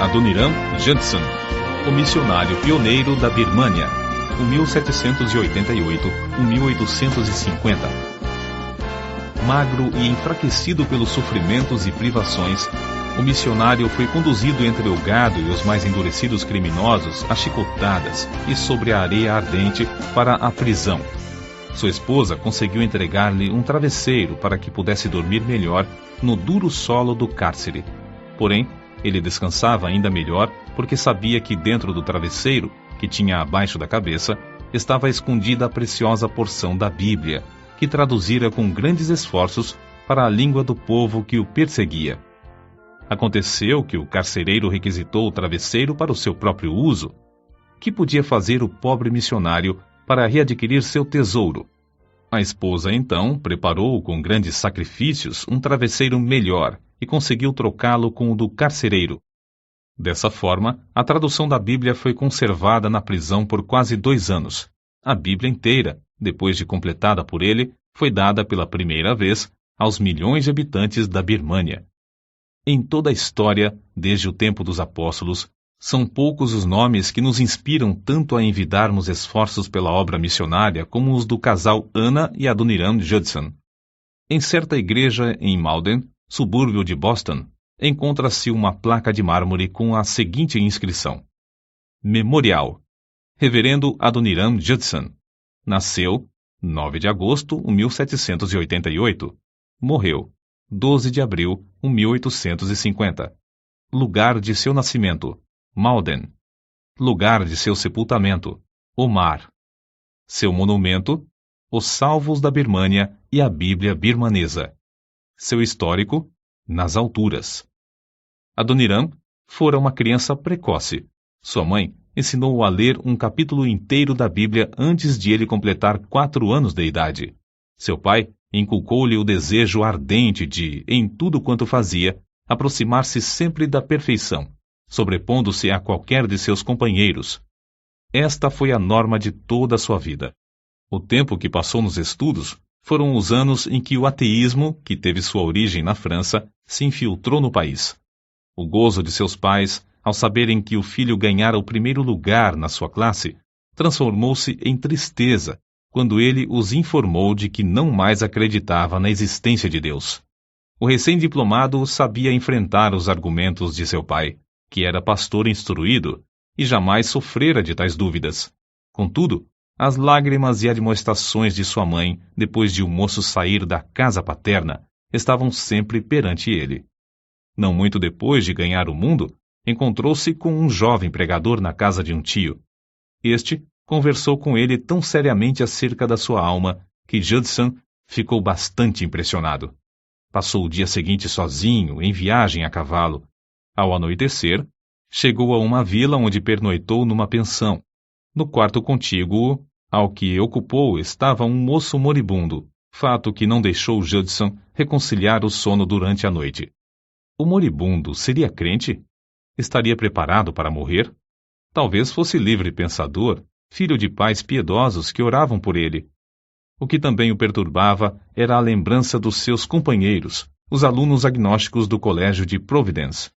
Adoniram Judson, o missionário pioneiro da Birmânia, 1788-1850. Magro e enfraquecido pelos sofrimentos e privações, o missionário foi conduzido entre o gado e os mais endurecidos criminosos a chicotadas e sobre a areia ardente para a prisão. Sua esposa conseguiu entregar-lhe um travesseiro para que pudesse dormir melhor no duro solo do cárcere. Porém, ele descansava ainda melhor porque sabia que dentro do travesseiro, que tinha abaixo da cabeça, estava escondida a preciosa porção da Bíblia, que traduzira com grandes esforços para a língua do povo que o perseguia. Aconteceu que o carcereiro requisitou o travesseiro para o seu próprio uso. Que podia fazer o pobre missionário para readquirir seu tesouro? A esposa, então, preparou com grandes sacrifícios um travesseiro melhor e conseguiu trocá-lo com o do carcereiro. Dessa forma, a tradução da Bíblia foi conservada na prisão por quase 2 anos. A Bíblia inteira, depois de completada por ele, foi dada pela primeira vez aos milhões de habitantes da Birmânia. Em toda a história, desde o tempo dos apóstolos, são poucos os nomes que nos inspiram tanto a envidarmos esforços pela obra missionária como os do casal Anna e Adoniram Judson. Em certa igreja em Malden, subúrbio de Boston, encontra-se uma placa de mármore com a seguinte inscrição: Memorial. Reverendo Adoniram Judson. Nasceu 9 de agosto de 1788. Morreu 12 de abril de 1850. Lugar de seu nascimento: Malden. Lugar de seu sepultamento: Omar. Seu monumento: Os Salvos da Birmânia e a Bíblia birmanesa. Seu histórico: nas alturas. Adoniram fora uma criança precoce. Sua mãe ensinou-o a ler um capítulo inteiro da Bíblia antes de ele completar 4 anos de idade. Seu pai inculcou-lhe o desejo ardente de, em tudo quanto fazia, aproximar-se sempre da perfeição, sobrepondo-se a qualquer de seus companheiros. Esta foi a norma de toda a sua vida. O tempo que passou nos estudos foram os anos em que o ateísmo, que teve sua origem na França, se infiltrou no país. O gozo de seus pais, ao saberem que o filho ganhara o primeiro lugar na sua classe, transformou-se em tristeza quando ele os informou de que não mais acreditava na existência de Deus. O recém-diplomado sabia enfrentar os argumentos de seu pai, que era pastor instruído, e jamais sofrera de tais dúvidas. Contudo, as lágrimas e admoestações de sua mãe, depois de o moço sair da casa paterna, estavam sempre perante ele. Não muito depois de ganhar o mundo, encontrou-se com um jovem pregador na casa de um tio. Este conversou com ele tão seriamente acerca da sua alma que Judson ficou bastante impressionado. Passou o dia seguinte sozinho, em viagem a cavalo. Ao anoitecer, chegou a uma vila onde pernoitou numa pensão. No quarto contíguo ao que ocupou estava um moço moribundo, fato que não deixou Judson reconciliar o sono durante a noite. O moribundo seria crente? Estaria preparado para morrer? Talvez fosse livre pensador, filho de pais piedosos que oravam por ele. O que também o perturbava era a lembrança dos seus companheiros, os alunos agnósticos do colégio de Providence.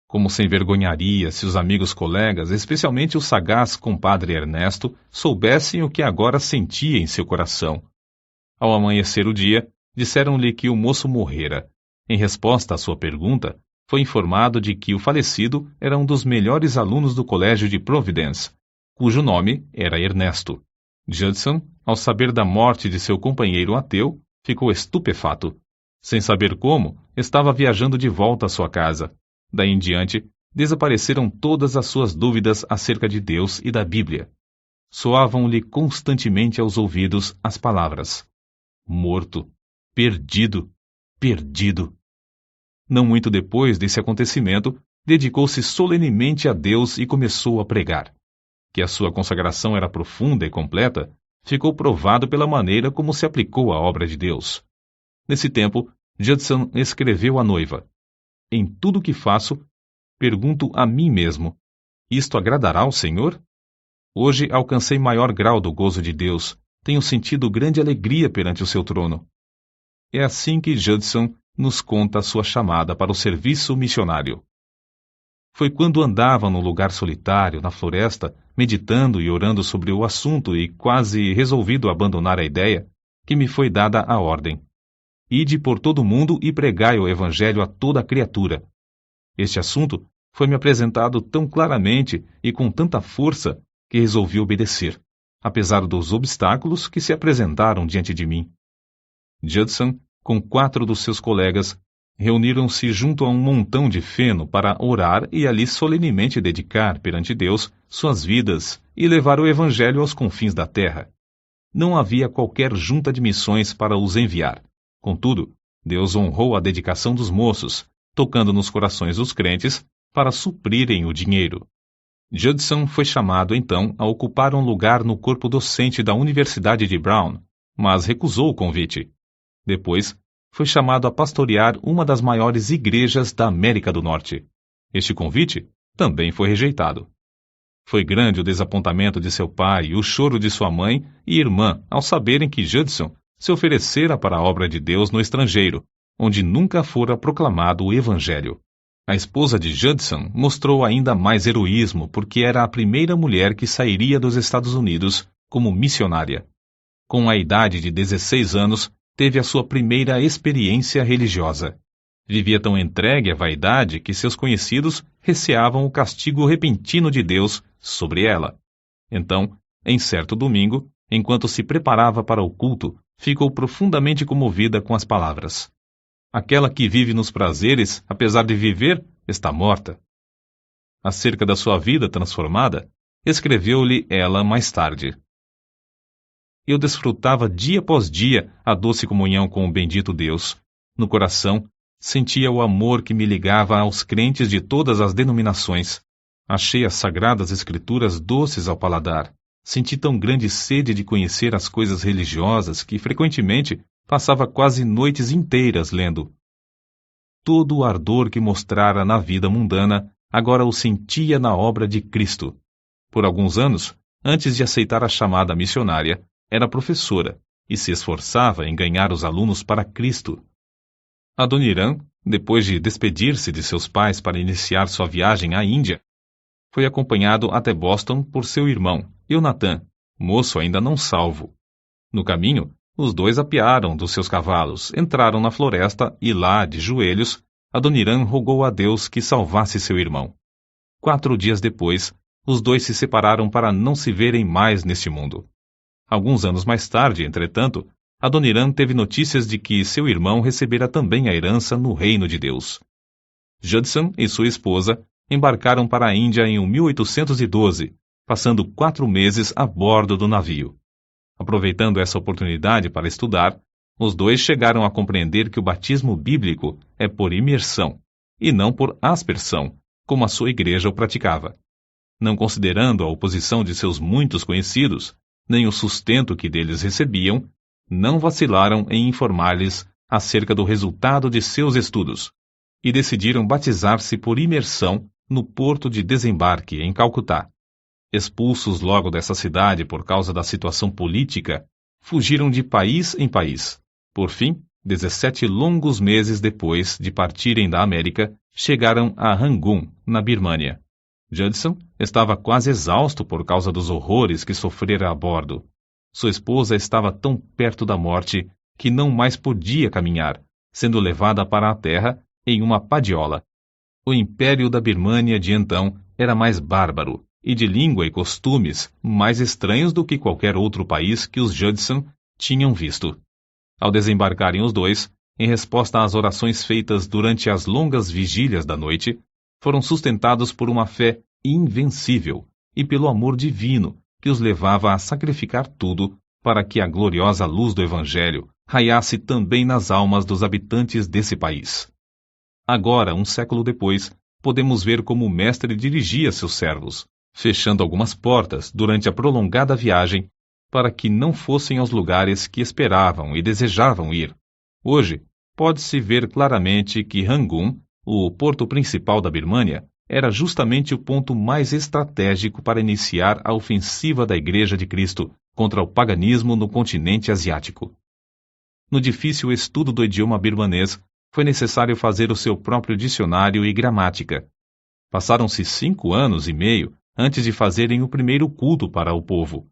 Como se envergonharia se os amigos colegas, especialmente o sagaz compadre Ernesto, soubessem o que agora sentia em seu coração. Ao amanhecer o dia, disseram-lhe que o moço morrera. Em resposta à sua pergunta, foi informado de que o falecido era um dos melhores alunos do colégio de Providence, cujo nome era Ernesto. Judson, ao saber da morte de seu companheiro ateu, ficou estupefato. Sem saber como, estava viajando de volta à sua casa. Daí em diante, desapareceram todas as suas dúvidas acerca de Deus e da Bíblia. Soavam-lhe constantemente aos ouvidos as palavras: morto, perdido, perdido. Não muito depois desse acontecimento, dedicou-se solenemente a Deus e começou a pregar. Que a sua consagração era profunda e completa, ficou provado pela maneira como se aplicou à obra de Deus. Nesse tempo, Judson escreveu à noiva: em tudo o que faço, pergunto a mim mesmo: isto agradará ao Senhor? Hoje alcancei maior grau do gozo de Deus, tenho sentido grande alegria perante o seu trono. É assim que Judson nos conta a sua chamada para o serviço missionário. Foi quando andava num lugar solitário, na floresta, meditando e orando sobre o assunto e quase resolvido abandonar a ideia, que me foi dada a ordem: ide por todo o mundo e pregai o Evangelho a toda criatura. Este assunto foi-me apresentado tão claramente e com tanta força que resolvi obedecer, apesar dos obstáculos que se apresentaram diante de mim. Judson, com 4 dos seus colegas, reuniram-se junto a um montão de feno para orar e ali solenemente dedicar perante Deus suas vidas e levar o Evangelho aos confins da terra. Não havia qualquer junta de missões para os enviar. Contudo, Deus honrou a dedicação dos moços, tocando nos corações dos crentes para suprirem o dinheiro. Judson foi chamado, então, a ocupar um lugar no corpo docente da Universidade de Brown, mas recusou o convite. Depois, foi chamado a pastorear uma das maiores igrejas da América do Norte. Este convite também foi rejeitado. Foi grande o desapontamento de seu pai e o choro de sua mãe e irmã ao saberem que Judson se oferecera para a obra de Deus no estrangeiro, onde nunca fora proclamado o Evangelho. A esposa de Judson mostrou ainda mais heroísmo porque era a primeira mulher que sairia dos Estados Unidos como missionária. Com a idade de 16 anos, teve a sua primeira experiência religiosa. Vivia tão entregue à vaidade que seus conhecidos receavam o castigo repentino de Deus sobre ela. Então, em certo domingo, enquanto se preparava para o culto, ficou profundamente comovida com as palavras: aquela que vive nos prazeres, apesar de viver, está morta. Acerca da sua vida transformada, escreveu-lhe ela mais tarde: eu desfrutava dia após dia a doce comunhão com o bendito Deus. No coração, sentia o amor que me ligava aos crentes de todas as denominações. Achei as sagradas escrituras doces ao paladar. Senti tão grande sede de conhecer as coisas religiosas que, frequentemente, passava quase noites inteiras lendo. Todo o ardor que mostrara na vida mundana, agora o sentia na obra de Cristo. Por alguns anos, antes de aceitar a chamada missionária, era professora e se esforçava em ganhar os alunos para Cristo. Adoniram, depois de despedir-se de seus pais para iniciar sua viagem à Índia, foi acompanhado até Boston por seu irmão, Eunathan, moço ainda não salvo. No caminho, os dois apearam dos seus cavalos, entraram na floresta e lá, de joelhos, Adoniram rogou a Deus que salvasse seu irmão. 4 dias depois, os dois se separaram para não se verem mais neste mundo. Alguns anos mais tarde, entretanto, Adoniram teve notícias de que seu irmão recebera também a herança no reino de Deus. Judson e sua esposa embarcaram para a Índia em 1812, passando 4 meses a bordo do navio. Aproveitando essa oportunidade para estudar, os dois chegaram a compreender que o batismo bíblico é por imersão, e não por aspersão, como a sua igreja o praticava. Não considerando a oposição de seus muitos conhecidos, nem o sustento que deles recebiam, não vacilaram em informar-lhes acerca do resultado de seus estudos, e decidiram batizar-se por imersão no porto de desembarque, em Calcutá. Expulsos logo dessa cidade por causa da situação política, fugiram de país em país. Por fim, 17 longos meses depois de partirem da América, chegaram a Rangoon, na Birmânia. Judson estava quase exausto por causa dos horrores que sofrera a bordo. Sua esposa estava tão perto da morte que não mais podia caminhar, sendo levada para a terra em uma padiola. O império da Birmânia de então era mais bárbaro e de língua e costumes mais estranhos do que qualquer outro país que os Judson tinham visto. Ao desembarcarem os dois, em resposta às orações feitas durante as longas vigílias da noite, foram sustentados por uma fé invencível e pelo amor divino que os levava a sacrificar tudo para que a gloriosa luz do Evangelho raiasse também nas almas dos habitantes desse país. Agora, um século depois, podemos ver como o mestre dirigia seus servos, fechando algumas portas durante a prolongada viagem para que não fossem aos lugares que esperavam e desejavam ir. Hoje, pode-se ver claramente que Rangoon, o porto principal da Birmânia, era justamente o ponto mais estratégico para iniciar a ofensiva da Igreja de Cristo contra o paganismo no continente asiático. No difícil estudo do idioma birmanês, foi necessário fazer o seu próprio dicionário e gramática. Passaram-se 5 anos e meio antes de fazerem o primeiro culto para o povo.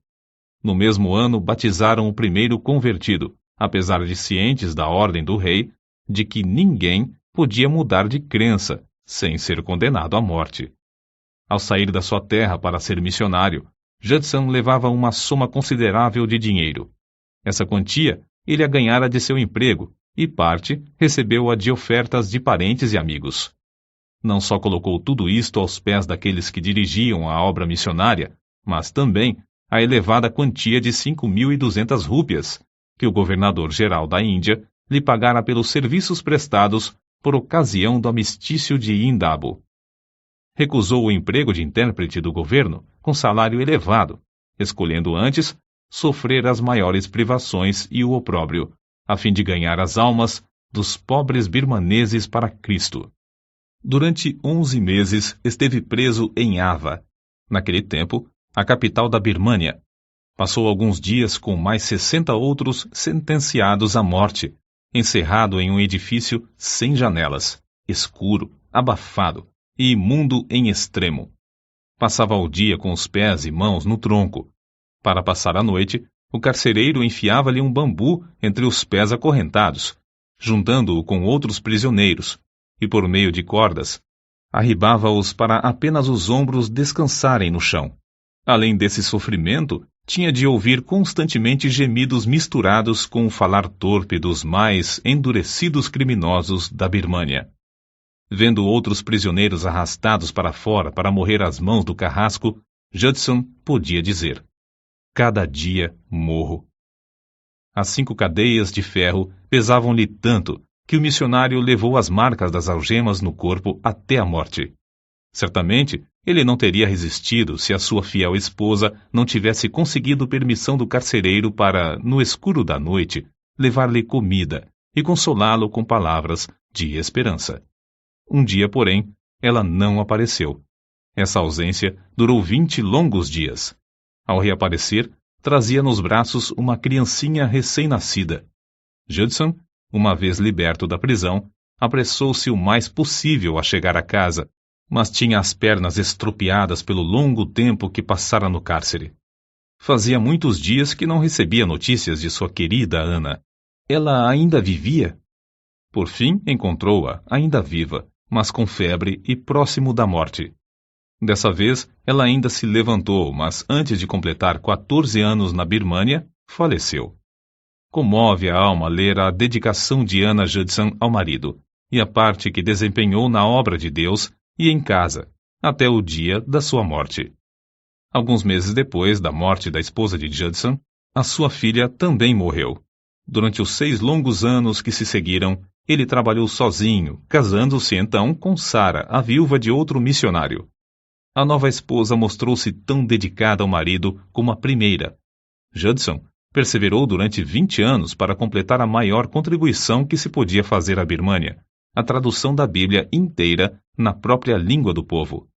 No mesmo ano, batizaram o primeiro convertido, apesar de cientes da ordem do rei de que ninguém podia mudar de crença sem ser condenado à morte. Ao sair da sua terra para ser missionário, Judson levava uma soma considerável de dinheiro. Essa quantia ele a ganhara de seu emprego e parte recebeu-a de ofertas de parentes e amigos. Não só colocou tudo isto aos pés daqueles que dirigiam a obra missionária, mas também a elevada quantia de 5.200 rúpias, que o governador-geral da Índia lhe pagara pelos serviços prestados por ocasião do amistício de Indabo. Recusou o emprego de intérprete do governo com salário elevado, escolhendo antes sofrer as maiores privações e o opróbrio, a fim de ganhar as almas dos pobres birmaneses para Cristo. Durante 11 meses esteve preso em Ava, naquele tempo, a capital da Birmânia. Passou alguns dias com mais 60 outros sentenciados à morte, encerrado em um edifício sem janelas, escuro, abafado e imundo em extremo. Passava o dia com os pés e mãos no tronco. Para passar a noite, o carcereiro enfiava-lhe um bambu entre os pés acorrentados, juntando-o com outros prisioneiros, e por meio de cordas, arribava-os para apenas os ombros descansarem no chão. Além desse sofrimento, tinha de ouvir constantemente gemidos misturados com o falar torpe dos mais endurecidos criminosos da Birmânia. Vendo outros prisioneiros arrastados para fora para morrer às mãos do carrasco, Judson podia dizer: cada dia morro. As 5 cadeias de ferro pesavam-lhe tanto que o missionário levou as marcas das algemas no corpo até a morte. Certamente, ele não teria resistido se a sua fiel esposa não tivesse conseguido permissão do carcereiro para, no escuro da noite, levar-lhe comida e consolá-lo com palavras de esperança. Um dia, porém, ela não apareceu. Essa ausência durou 20 longos dias. Ao reaparecer, trazia nos braços uma criancinha recém-nascida. Judson, uma vez liberto da prisão, apressou-se o mais possível a chegar a casa, mas tinha as pernas estropiadas pelo longo tempo que passara no cárcere. Fazia muitos dias que não recebia notícias de sua querida Ana. Ela ainda vivia? Por fim, encontrou-a, ainda viva, mas com febre e próximo da morte. Dessa vez, ela ainda se levantou, mas antes de completar 14 anos na Birmânia, faleceu. Comove a alma ler a dedicação de Anna Judson ao marido, e a parte que desempenhou na obra de Deus e em casa, até o dia da sua morte. Alguns meses depois da morte da esposa de Judson, a sua filha também morreu. Durante os 6 longos anos que se seguiram, ele trabalhou sozinho, casando-se então com Sarah, a viúva de outro missionário. A nova esposa mostrou-se tão dedicada ao marido como a primeira. Judson perseverou durante 20 anos para completar a maior contribuição que se podia fazer à Birmânia, a tradução da Bíblia inteira na própria língua do povo.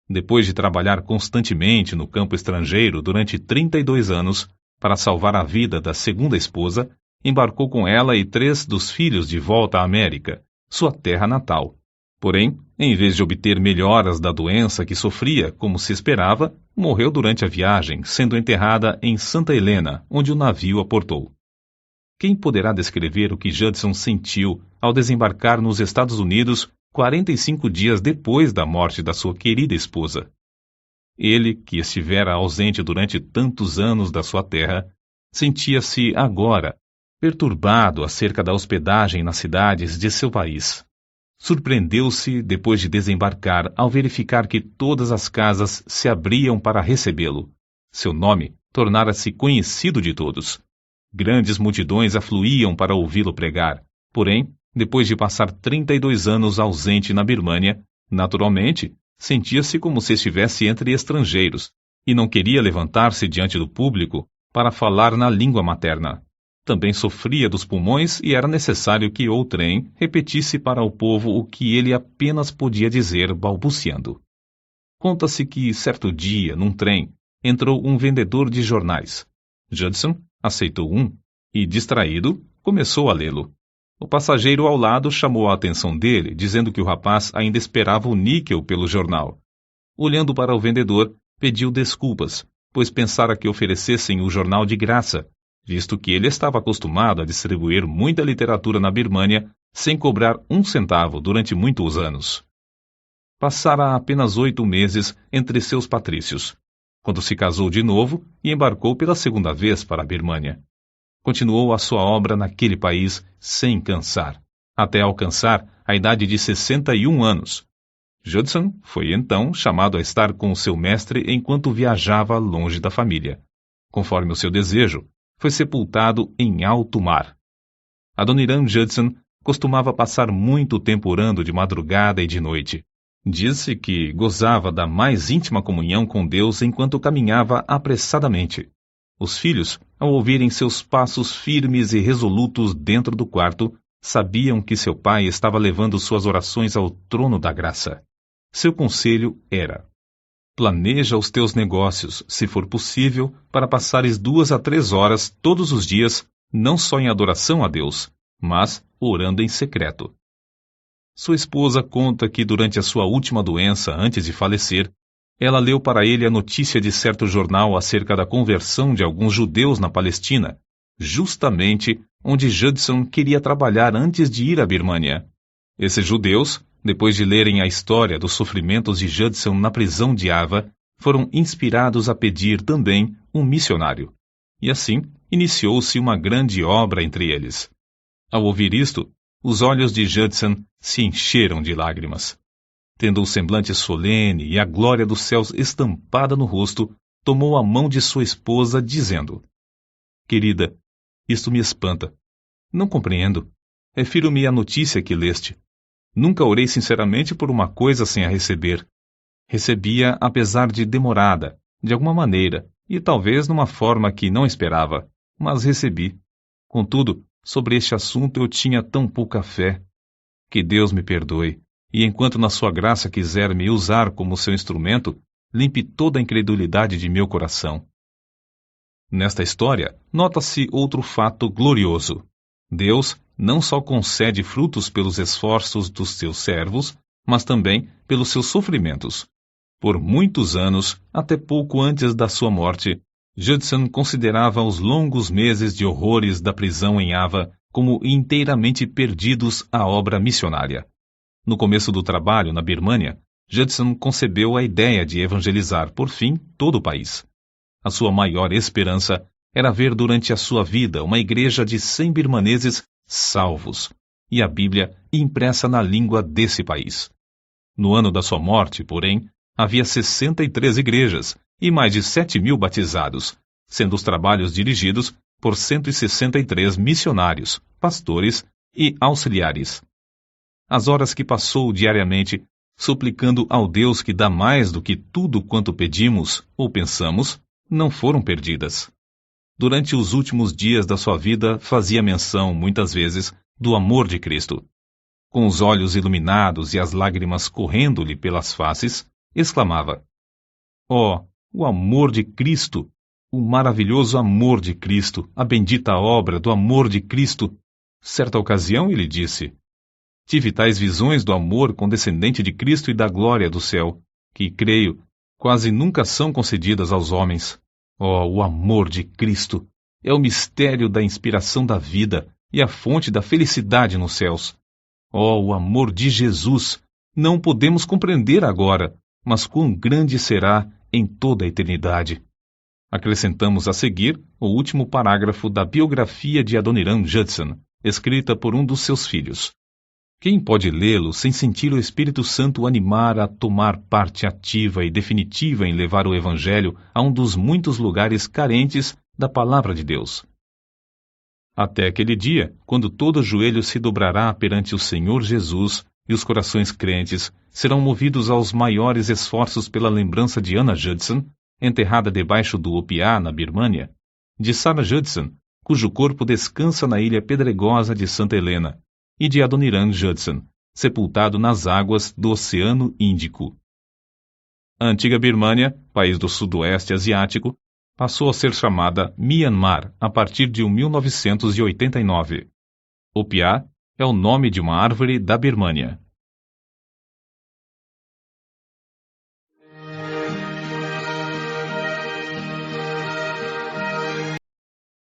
Depois de trabalhar constantemente no campo estrangeiro durante 32 anos, para salvar a vida da segunda esposa, embarcou com ela e 3 dos filhos de volta à América, sua terra natal. Porém, em vez de obter melhoras da doença que sofria, como se esperava, morreu durante a viagem, sendo enterrada em Santa Helena, onde o navio aportou. Quem poderá descrever o que Judson sentiu ao desembarcar nos Estados Unidos 45 dias depois da morte da sua querida esposa? Ele, que estivera ausente durante tantos anos da sua terra, sentia-se agora perturbado acerca da hospedagem nas cidades de seu país. Surpreendeu-se, depois de desembarcar, ao verificar que todas as casas se abriam para recebê-lo. Seu nome tornara-se conhecido de todos. Grandes multidões afluíam para ouvi-lo pregar. Porém, depois de passar 32 anos ausente na Birmânia, naturalmente, sentia-se como se estivesse entre estrangeiros, e não queria levantar-se diante do público para falar na língua materna. Também sofria dos pulmões e era necessário que outrem repetisse para o povo o que ele apenas podia dizer balbuciando. Conta-se que, certo dia, num trem, entrou um vendedor de jornais. Judson aceitou um e, distraído, começou a lê-lo. O passageiro ao lado chamou a atenção dele, dizendo que o rapaz ainda esperava o níquel pelo jornal. Olhando para o vendedor, pediu desculpas, pois pensara que oferecessem o jornal de graça, visto que ele estava acostumado a distribuir muita literatura na Birmânia sem cobrar 1 centavo durante muitos anos. Passara apenas 8 meses entre seus patrícios, quando se casou de novo e embarcou pela segunda vez para a Birmânia. Continuou a sua obra naquele país sem cansar, até alcançar a idade de 61 anos. Judson foi então chamado a estar com seu mestre enquanto viajava longe da família. Conforme o seu desejo, foi sepultado em alto mar. Adoniram Judson costumava passar muito tempo orando de madrugada e de noite. Disse que gozava da mais íntima comunhão com Deus enquanto caminhava apressadamente. Os filhos, ao ouvirem seus passos firmes e resolutos dentro do quarto, sabiam que seu pai estava levando suas orações ao trono da graça. Seu conselho era: planeja os teus negócios, se for possível, para passares 2 a 3 horas todos os dias, não só em adoração a Deus, mas orando em secreto. Sua esposa conta que durante a sua última doença, antes de falecer, ela leu para ele a notícia de certo jornal acerca da conversão de alguns judeus na Palestina, justamente onde Judson queria trabalhar antes de ir à Birmânia. Esses judeus, depois de lerem a história dos sofrimentos de Judson na prisão de Ava, foram inspirados a pedir também um missionário. E assim, iniciou-se uma grande obra entre eles. Ao ouvir isto, os olhos de Judson se encheram de lágrimas. Tendo o semblante solene e a glória dos céus estampada no rosto, tomou a mão de sua esposa, dizendo: Querida, isto me espanta. Não compreendo. Refiro-me à notícia que leste. Nunca orei sinceramente por uma coisa sem a receber. Recebi-a apesar de demorada, de alguma maneira, e talvez numa forma que não esperava, mas recebi. Contudo, sobre este assunto eu tinha tão pouca fé. Que Deus me perdoe, e enquanto na sua graça quiser me usar como seu instrumento, limpe toda a incredulidade de meu coração. Nesta história, nota-se outro fato glorioso. Deus não só concede frutos pelos esforços dos seus servos, mas também pelos seus sofrimentos. Por muitos anos, até pouco antes da sua morte, Judson considerava os longos meses de horrores da prisão em Ava como inteiramente perdidos à obra missionária. No começo do trabalho na Birmânia, Judson concebeu a ideia de evangelizar, por fim, todo o país. A sua maior esperança era ver durante a sua vida uma igreja de 100 birmaneses salvos, e a Bíblia impressa na língua desse país. No ano da sua morte, porém, havia 63 igrejas e mais de 7.000 batizados, sendo os trabalhos dirigidos por 163 missionários, pastores e auxiliares. As horas que passou diariamente, suplicando ao Deus que dá mais do que tudo quanto pedimos ou pensamos, não foram perdidas. Durante os últimos dias da sua vida, fazia menção, muitas vezes, do amor de Cristo. Com os olhos iluminados e as lágrimas correndo-lhe pelas faces, exclamava: Oh, o amor de Cristo! O maravilhoso amor de Cristo! A bendita obra do amor de Cristo! Certa ocasião ele disse: Tive tais visões do amor condescendente de Cristo e da glória do céu, que, creio, quase nunca são concedidas aos homens. Oh, o amor de Cristo! É o mistério da inspiração da vida e a fonte da felicidade nos céus. Oh, o amor de Jesus! Não podemos compreender agora, mas quão grande será em toda a eternidade. Acrescentamos a seguir o último parágrafo da biografia de Adoniram Judson, escrita por um dos seus filhos. Quem pode lê-lo sem sentir o Espírito Santo o animar a tomar parte ativa e definitiva em levar o Evangelho a um dos muitos lugares carentes da Palavra de Deus? Até aquele dia, quando todo joelho se dobrará perante o Senhor Jesus e os corações crentes serão movidos aos maiores esforços pela lembrança de Anna Judson, enterrada debaixo do Opiá, na Birmânia, de Sarah Judson, cujo corpo descansa na ilha pedregosa de Santa Helena, e de Adoniram Judson, sepultado nas águas do Oceano Índico. A antiga Birmânia, país do sudoeste asiático, passou a ser chamada Myanmar a partir de 1989. Opiá é o nome de uma árvore da Birmânia.